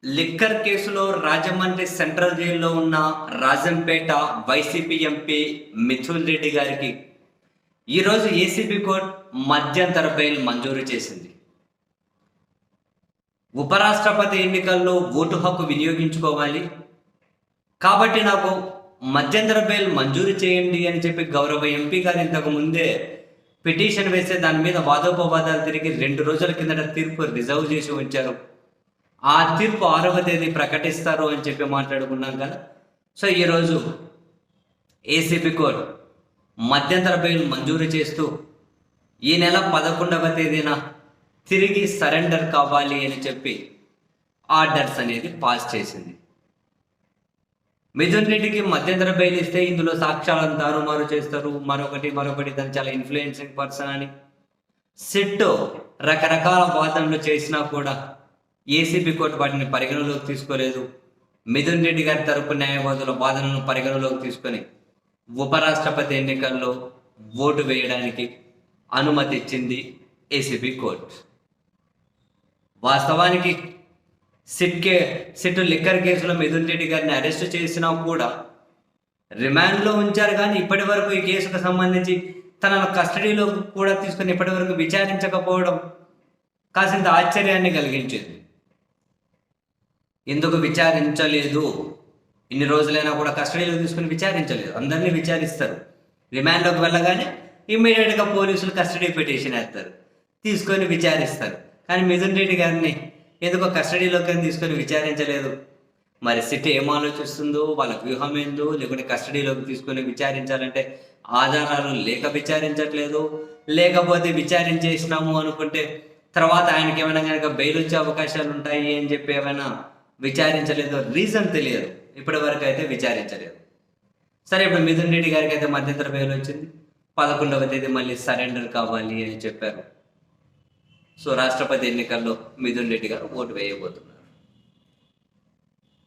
Liquor కేసులో Rajahmundry central జైల్లో ఉన్న రాజంపేట వైసీపీ ఎంపీ మిథున్ రెడ్డి గారికి ఈరోజు ఏసీబీ కోర్టు మధ్యంతర బెయిల్ మంజూరు చేసింది. ఉపరాష్ట్రపతి ఎన్నికల్లో ఓటు హక్కు వినియోగించుకోవాలి కాబట్టి నాకు మధ్యంతర బెయిల్ మంజూరు చేయండి అని చెప్పి గౌరవ ఎంపీ గారు ఇంతకు ముందే పిటిషన్ వేస్తే దాని మీద వాదోపవాదాలు తిరిగి 2 రోజుల కిందట తీర్పు రిజర్వ్ చేసి ఉంచారు. ఆ తీర్పు 6వ తేదీ ప్రకటిస్తారు అని చెప్పి మాట్లాడుకున్నాం కదా. సో ఈరోజు ఏసీబీ కోర్టు మధ్యంతర బెయిల్ మంజూరు చేస్తూ ఈ నెల 11వ తేదీన తిరిగి సరెండర్ కావాలి అని చెప్పి ఆర్డర్స్ అనేది పాస్ చేసింది. మిథున్ రెడ్డికి మధ్యంతర బెయిల్ ఇస్తే ఇందులో సాక్ష్యాలను తారుమారు చేస్తారు, మరొకటి దాన్ని చాలా ఇన్ఫ్లుయెన్సింగ్ పర్సన్ అని సిట్ రకరకాల వాదనలు చేసినా కూడా ఏసీబీ కోర్టు వాటిని పరిగణలోకి తీసుకోలేదు. మిథున్ రెడ్డి గారి తరపు న్యాయవాదుల వాదనను పరిగణలోకి తీసుకొని ఉపరాష్ట్రపతి ఎన్నికల్లో ఓటు వేయడానికి అనుమతి ఇచ్చింది ఏసీబీ కోర్టు. వాస్తవానికి సిట్ లిక్కర్ కేసులో మిథున్ రెడ్డి గారిని అరెస్ట్ చేసినా కూడా రిమాండ్లో ఉంచారు, కానీ ఇప్పటి వరకు ఈ కేసుకు సంబంధించి తనను కస్టడీలో కూడా తీసుకుని ఇప్పటి వరకు విచారించకపోవడం కాసింత ఆశ్చర్యాన్ని కలిగించింది. ఎందుకు విచారించలేదు? ఇన్ని రోజులైనా కూడా కస్టడీలో తీసుకుని విచారించలేదు. అందరినీ విచారిస్తారు, రిమాండ్లోకి వెళ్ళగానే ఇమ్మీడియట్గా పోలీసులు కస్టడీ పిటిషన్ వేస్తారు, తీసుకొని విచారిస్తారు. కానీ మిథున్ రెడ్డి గారిని ఎందుకో కస్టడీలోకి తీసుకొని విచారించలేదు. మరి సిట్ ఏం ఆలోచిస్తుందో, వాళ్ళ వ్యూహం ఏందో, లేకుంటే కస్టడీలోకి తీసుకొని విచారించాలంటే ఆధారాలు లేక విచారించట్లేదు, లేకపోతే విచారించేసినాము అనుకుంటే తర్వాత ఆయనకి ఏమైనా కనుక బెయిల్ వచ్చే అవకాశాలు ఉంటాయి అని చెప్పి ఏమైనా విచారించలేదు. రీజన్ తెలియదు, ఇప్పటి వరకు అయితే విచారించలేదు. సరే, ఇప్పుడు మిథున్ రెడ్డి గారికి అయితే మధ్యంతర బెయిల్ వచ్చింది. 11వ తేదీ మళ్ళీ సరెండర్ కావాలి అని చెప్పారు. సో రాష్ట్రపతి ఎన్నికల్లో మిథున్ రెడ్డి గారు ఓటు వేయబోతున్నారు.